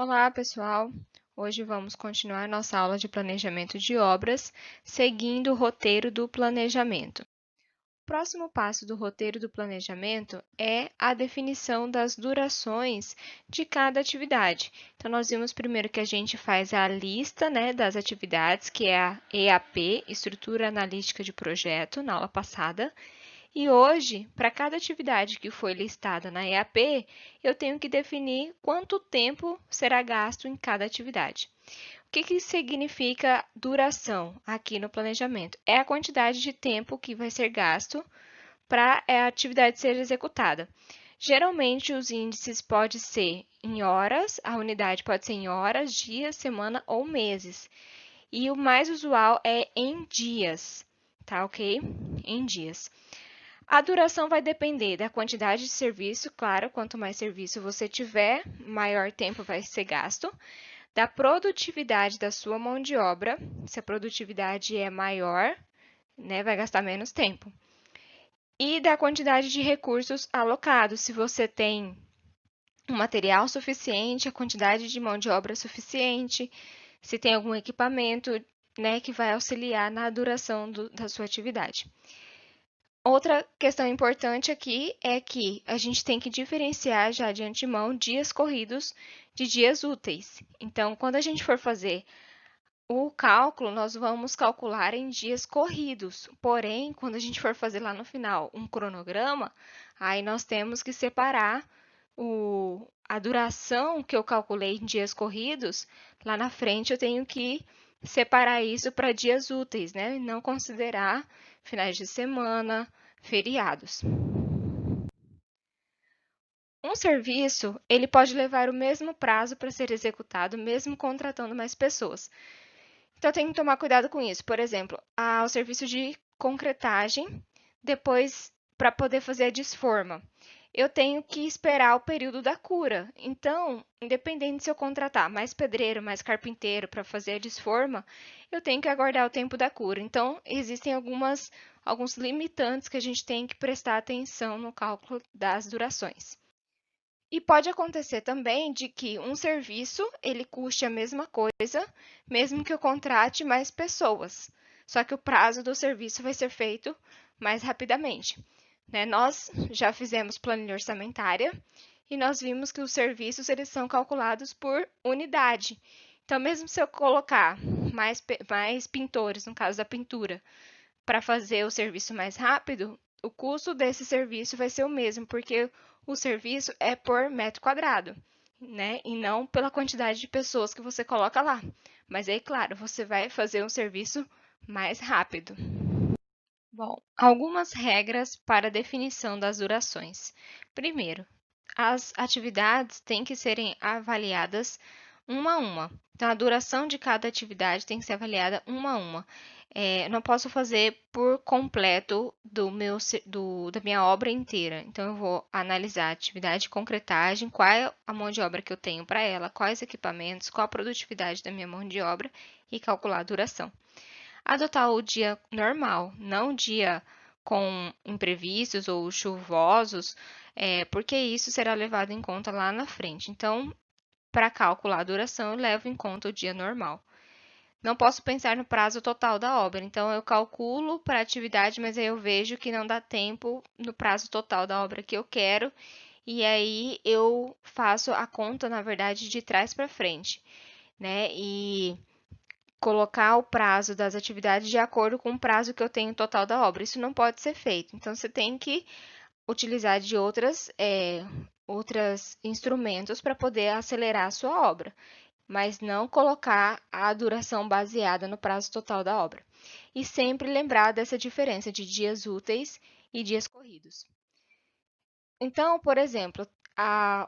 Olá, pessoal! Hoje vamos continuar nossa aula de planejamento de obras, seguindo o roteiro do planejamento. O próximo passo do roteiro do planejamento é a definição das durações de cada atividade. Então, nós vimos primeiro que a gente faz a lista, das atividades, que é a EAP, Estrutura Analítica de Projeto, na aula passada. E hoje, para cada atividade que foi listada na EAP, eu tenho que definir quanto tempo será gasto em cada atividade. O que significa duração aqui no planejamento? É a quantidade de tempo que vai ser gasto para a atividade ser executada. Geralmente, os índices podem ser em horas, a unidade pode ser em horas, dias, semana ou meses. E o mais usual é em dias, tá ok? Em dias. A duração vai depender da quantidade de serviço, claro, quanto mais serviço você tiver, maior tempo vai ser gasto, da produtividade da sua mão de obra, se a produtividade é maior, vai gastar menos tempo, e da quantidade de recursos alocados, se você tem um material suficiente, a quantidade de mão de obra suficiente, se tem algum equipamento, que vai auxiliar na duração da sua atividade. Outra questão importante aqui é que a gente tem que diferenciar já de antemão dias corridos de dias úteis. Então, quando a gente for fazer o cálculo, nós vamos calcular em dias corridos. Porém, quando a gente for fazer lá no final um cronograma, aí nós temos que separar a duração que eu calculei em dias corridos. Lá na frente eu tenho que separar isso para dias úteis, E não considerar finais de semana, feriados. Um serviço, ele pode levar o mesmo prazo para ser executado, mesmo contratando mais pessoas. Então, tem que tomar cuidado com isso. Por exemplo, o serviço de concretagem, depois, para poder fazer a desforma. Eu tenho que esperar o período da cura. Então, independente se eu contratar mais pedreiro, mais carpinteiro para fazer a desforma, eu tenho que aguardar o tempo da cura. Então, existem alguns limitantes que a gente tem que prestar atenção no cálculo das durações. E pode acontecer também de que um serviço ele custe a mesma coisa, mesmo que eu contrate mais pessoas. Só que o prazo do serviço vai ser feito mais rapidamente. Nós já fizemos planilha orçamentária e nós vimos que os serviços eles são calculados por unidade. Então, mesmo se eu colocar mais pintores, no caso da pintura, para fazer o serviço mais rápido, o custo desse serviço vai ser o mesmo, porque o serviço é por metro quadrado, E não pela quantidade de pessoas que você coloca lá. Mas aí, claro, você vai fazer um serviço mais rápido. Bom, algumas regras para a definição das durações. Primeiro, as atividades têm que serem avaliadas uma a uma. Então, a duração de cada atividade tem que ser avaliada uma a uma. Não posso fazer por completo da minha obra inteira. Então, eu vou analisar a atividade de concretagem, qual é a mão de obra que eu tenho para ela, quais equipamentos, qual a produtividade da minha mão de obra e calcular a duração. Adotar o dia normal, não dia com imprevistos ou chuvosos, porque isso será levado em conta lá na frente. Então, para calcular a duração, eu levo em conta o dia normal. Não posso pensar no prazo total da obra, então eu calculo para a atividade, mas aí eu vejo que não dá tempo no prazo total da obra que eu quero, e aí eu faço a conta, na verdade, de trás para frente, E colocar o prazo das atividades de acordo com o prazo que eu tenho total da obra. Isso não pode ser feito. Então, você tem que utilizar de outros instrumentos para poder acelerar a sua obra, mas não colocar a duração baseada no prazo total da obra. E sempre lembrar dessa diferença de dias úteis e dias corridos. Então, por exemplo,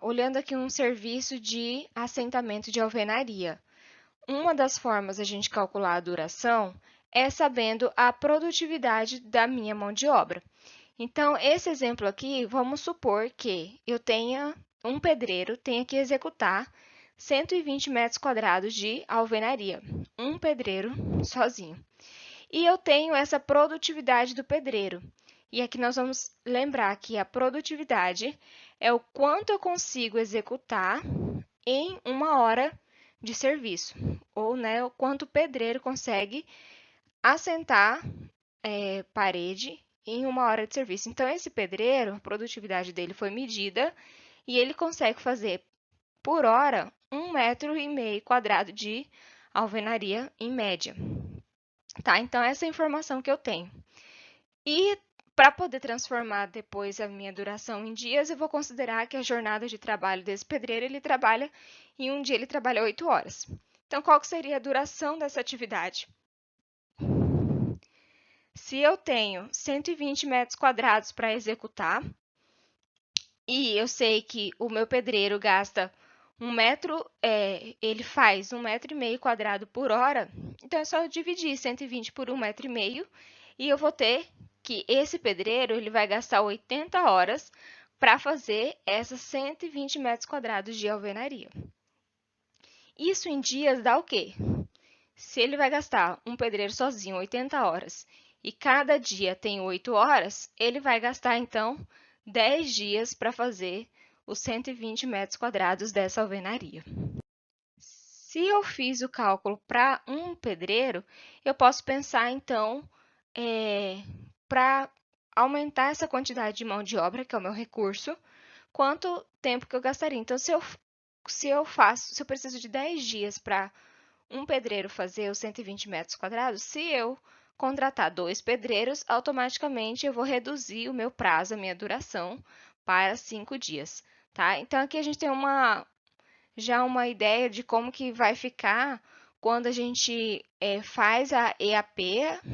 olhando aqui um serviço de assentamento de alvenaria. Uma das formas de a gente calcular a duração é sabendo a produtividade da minha mão de obra. Então, esse exemplo aqui, vamos supor que eu tenha um pedreiro, tenha que executar 120 metros quadrados de alvenaria, um pedreiro sozinho. E eu tenho essa produtividade do pedreiro. E aqui nós vamos lembrar que a produtividade é o quanto eu consigo executar em 1 hora de serviço, ou né, o quanto o pedreiro consegue assentar parede em 1 hora de serviço. Então, esse pedreiro, a produtividade dele foi medida e ele consegue fazer por hora 1,5 m² de alvenaria em média. Tá? Então, essa é a informação que eu tenho. E para poder transformar depois a minha duração em dias, eu vou considerar que a jornada de trabalho desse pedreiro, ele trabalha, em um dia ele trabalha 8 horas. Então, qual que seria a duração dessa atividade? Se eu tenho 120 metros quadrados para executar, e eu sei que o meu pedreiro gasta 1 metro, ele faz 1,5 m² por hora, então é só eu dividir 120 por 1,5 m e eu vou ter que esse pedreiro ele vai gastar 80 horas para fazer essas 120 metros quadrados de alvenaria. Isso em dias dá o quê? Se ele vai gastar um pedreiro sozinho 80 horas e cada dia tem 8 horas, ele vai gastar então 10 dias para fazer os 120 metros quadrados dessa alvenaria. Se eu fiz o cálculo para um pedreiro, eu posso pensar então para aumentar essa quantidade de mão de obra, que é o meu recurso, quanto tempo que eu gastaria. Então, se eu preciso de 10 dias para um pedreiro fazer os 120 metros quadrados, se eu contratar 2 pedreiros, automaticamente eu vou reduzir o meu prazo, a minha duração, para 5 dias, tá? Então, aqui a gente tem já uma ideia de como que vai ficar quando a gente faz a EAP,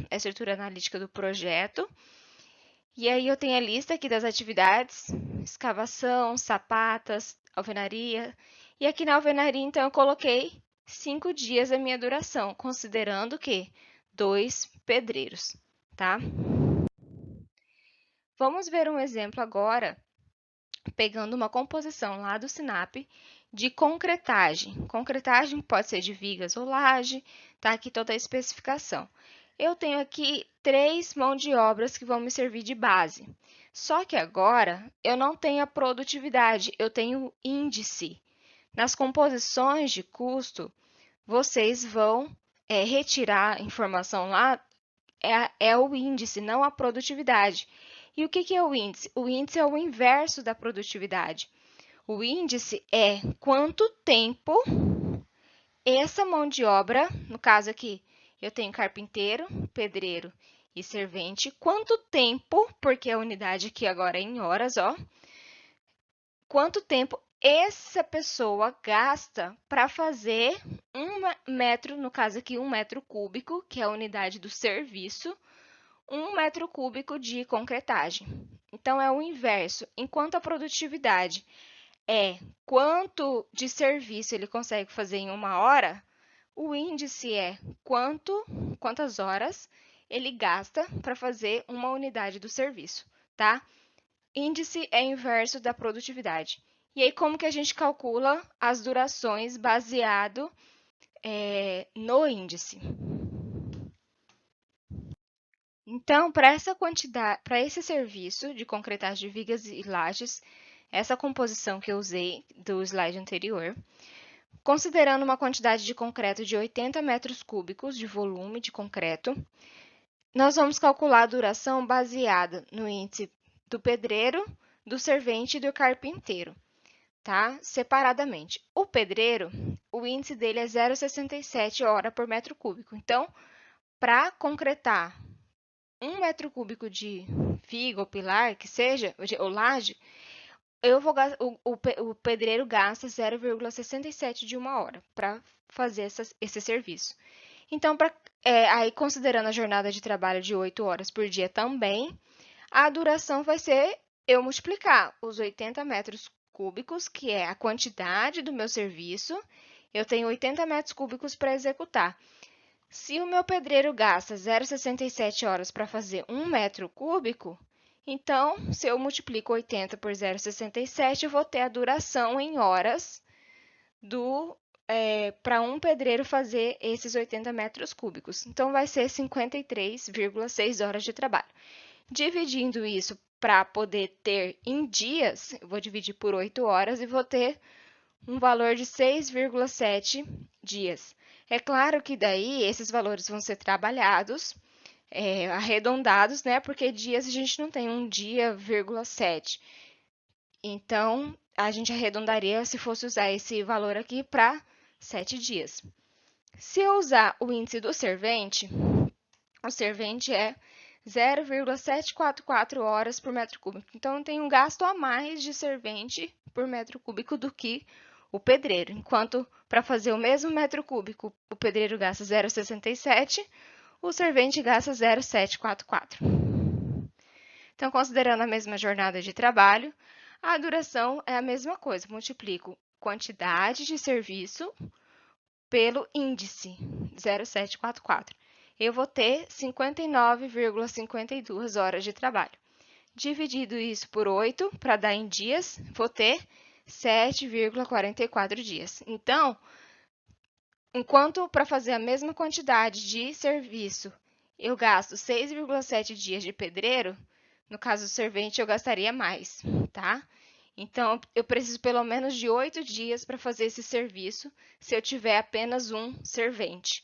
a estrutura analítica do projeto. E aí eu tenho a lista aqui das atividades, escavação, sapatas, alvenaria. E aqui na alvenaria, então, eu coloquei 5 dias a minha duração, considerando que 2 pedreiros, tá? Vamos ver um exemplo agora, pegando uma composição lá do SINAP de concretagem. Concretagem pode ser de vigas ou laje, tá aqui toda a especificação. Eu tenho aqui 3 mãos de obras que vão me servir de base. Só que agora eu não tenho a produtividade, eu tenho índice. Nas composições de custo, vocês vão retirar a informação lá, é o índice, não a produtividade. E o que é o índice? O índice é o inverso da produtividade. O índice é quanto tempo essa mão de obra, no caso aqui, eu tenho carpinteiro, pedreiro e servente, quanto tempo, porque a unidade aqui agora é em horas, ó, quanto tempo essa pessoa gasta para fazer 1 metro, no caso aqui 1 m³, que é a unidade do serviço, 1 m³ de concretagem. Então, é o inverso. Enquanto a produtividade é quanto de serviço ele consegue fazer em 1 hora, o índice é quantas horas ele gasta para fazer uma unidade do serviço, tá? Índice é inverso da produtividade. E aí, como que a gente calcula as durações baseado no índice? Então, para esse serviço de concretagem de vigas e lajes, essa composição que eu usei do slide anterior, considerando uma quantidade de concreto de 80 metros cúbicos de volume de concreto, nós vamos calcular a duração baseada no índice do pedreiro, do servente e do carpinteiro, tá? Separadamente. O pedreiro, o índice dele é 0,67 hora por metro cúbico. Então, para concretar 1 m³ de viga ou pilar, que seja, ou laje, o pedreiro gasta 0,67 de 1 hora para fazer esse serviço. Então, aí considerando a jornada de trabalho de 8 horas por dia também, a duração vai ser eu multiplicar os 80 metros cúbicos, que é a quantidade do meu serviço, eu tenho 80 metros cúbicos para executar. Se o meu pedreiro gasta 0,67 horas para fazer 1 m³, então, se eu multiplico 80 por 0,67, eu vou ter a duração em horas para um pedreiro fazer esses 80 metros cúbicos. Então, vai ser 53,6 horas de trabalho. Dividindo isso para poder ter em dias, eu vou dividir por 8 horas e vou ter um valor de 6,7 dias. É claro que daí esses valores vão ser trabalhados, arredondados, né? Porque dias a gente não tem um dia, vírgula 7. Então, a gente arredondaria se fosse usar esse valor aqui para 7 dias. Se eu usar o índice do servente, o servente é 0,744 horas por metro cúbico. Então, eu tenho um gasto a mais de servente por metro cúbico do que o pedreiro. Enquanto para fazer o mesmo metro cúbico, o pedreiro gasta 0,67, o servente gasta 0,744. Então, considerando a mesma jornada de trabalho, a duração é a mesma coisa. Multiplico quantidade de serviço pelo índice 0,744. Eu vou ter 59,52 horas de trabalho. Dividido isso por 8, para dar em dias, vou ter 7,44 dias. Então, enquanto para fazer a mesma quantidade de serviço eu gasto 6,7 dias de pedreiro, no caso do servente eu gastaria mais, tá? Então, eu preciso pelo menos de 8 dias para fazer esse serviço, se eu tiver apenas um servente.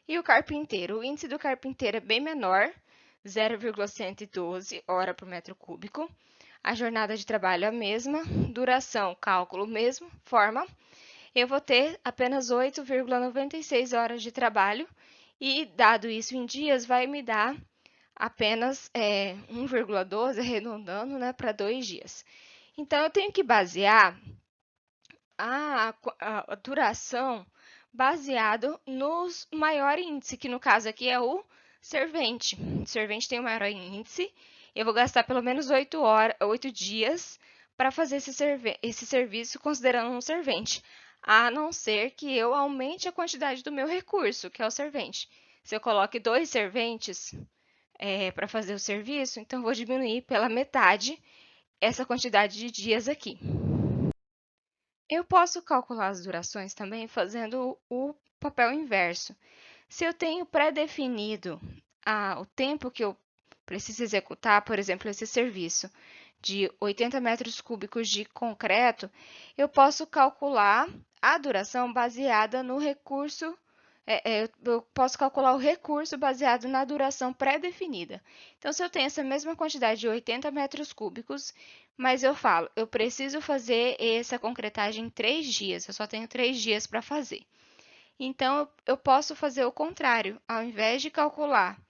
E o carpinteiro? O índice do carpinteiro é bem menor, 0,112 hora por metro cúbico. A jornada de trabalho é a mesma, duração, cálculo mesmo, forma. Eu vou ter apenas 8,96 horas de trabalho e, dado isso em dias, vai me dar apenas 1,12, arredondando, né, para 2 dias. Então, eu tenho que basear a duração baseado no maior índice, que no caso aqui é o servente. O servente tem o maior índice, eu vou gastar pelo menos 8 dias para fazer esse serviço considerando um servente, a não ser que eu aumente a quantidade do meu recurso, que é o servente. Se eu coloque 2 serventes para fazer o serviço, então vou diminuir pela metade essa quantidade de dias aqui. Eu posso calcular as durações também fazendo o papel inverso. Se eu tenho pré-definido o tempo que eu preciso executar, por exemplo, esse serviço de 80 metros cúbicos de concreto, eu posso calcular a duração baseada no recurso. Eu posso calcular o recurso baseado na duração pré-definida. Então, se eu tenho essa mesma quantidade de 80 metros cúbicos, mas eu falo, eu preciso fazer essa concretagem em 3 dias, eu só tenho 3 dias para fazer. Então, eu posso fazer o contrário, ao invés de calcular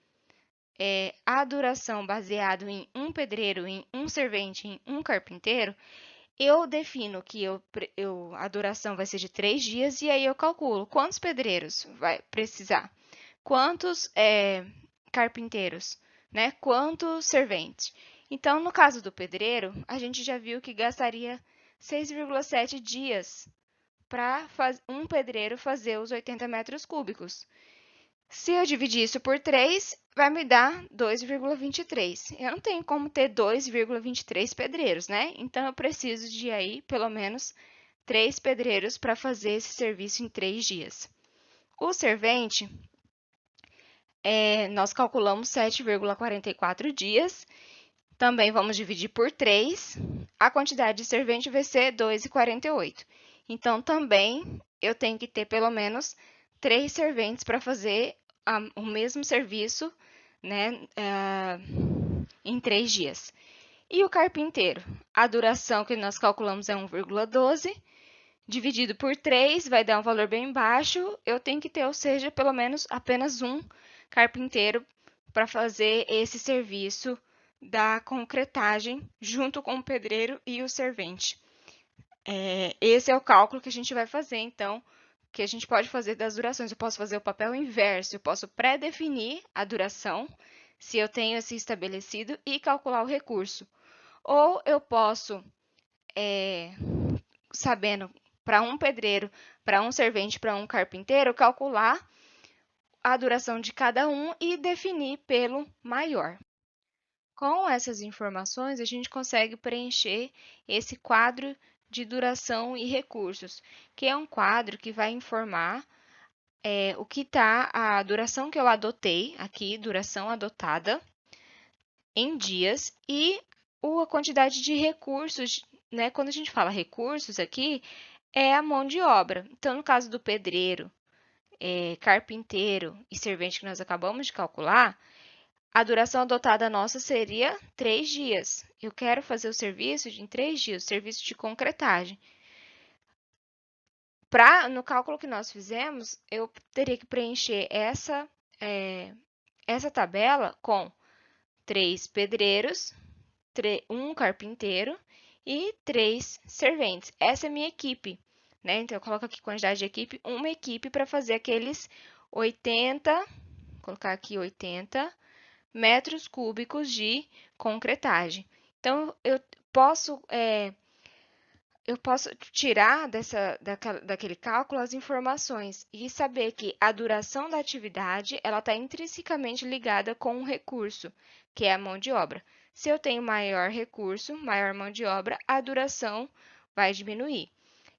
a duração baseado em um pedreiro, em um servente, em um carpinteiro, eu defino que a duração vai ser de 3 dias e aí eu calculo quantos pedreiros vai precisar, quantos carpinteiros, né? Quantos serventes. Então, no caso do pedreiro, a gente já viu que gastaria 6,7 dias para um pedreiro fazer os 80 metros cúbicos. Se eu dividir isso por 3, vai me dar 2,23. Eu não tenho como ter 2,23 pedreiros, né? Então, eu preciso de aí, pelo menos, 3 pedreiros para fazer esse serviço em 3 dias. O servente, nós calculamos 7,44 dias. Também vamos dividir por 3. A quantidade de servente vai ser 2,48. Então, também, eu tenho que ter pelo menos 3 serventes para fazer o mesmo serviço, né, em 3 dias. E o carpinteiro? A duração que nós calculamos é 1,12, dividido por 3, vai dar um valor bem baixo. Eu tenho que ter, ou seja, pelo menos apenas um carpinteiro para fazer esse serviço da concretagem, junto com o pedreiro e o servente. Esse é o cálculo que a gente vai fazer, então, que a gente pode fazer das durações. Eu posso fazer o papel inverso, eu posso pré-definir a duração, se eu tenho esse estabelecido, e calcular o recurso. Ou eu posso, sabendo para um pedreiro, para um servente, para um carpinteiro, calcular a duração de cada um e definir pelo maior. Com essas informações, a gente consegue preencher esse quadro de duração e recursos, que é um quadro que vai informar o que está a duração que eu adotei aqui, duração adotada em dias, e a quantidade de recursos né? Quando a gente fala recursos aqui, é a mão de obra. Então, no caso do pedreiro, carpinteiro e servente que nós acabamos de calcular, a duração adotada nossa seria 3 dias. Eu quero fazer o serviço em 3 dias, o serviço de concretagem. No cálculo que nós fizemos, eu teria que preencher essa tabela com 3 pedreiros, um carpinteiro e 3 serventes. Essa é a minha equipe, né? Então, eu coloco aqui quantidade de equipe, uma equipe para fazer aqueles 80, vou colocar aqui 80 metros cúbicos de concretagem. Então, posso, eu posso tirar daquele cálculo as informações e saber que a duração da atividade ela está intrinsecamente ligada com um recurso, que é a mão de obra. Se eu tenho maior recurso, maior mão de obra, a duração vai diminuir.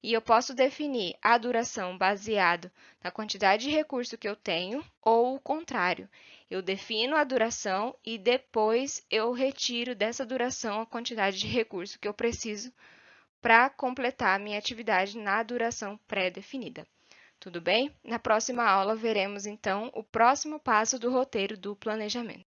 E eu posso definir a duração baseado na quantidade de recurso que eu tenho ou o contrário. Eu defino a duração e depois eu retiro dessa duração a quantidade de recurso que eu preciso para completar a minha atividade na duração pré-definida. Tudo bem? Na próxima aula veremos então o próximo passo do roteiro do planejamento.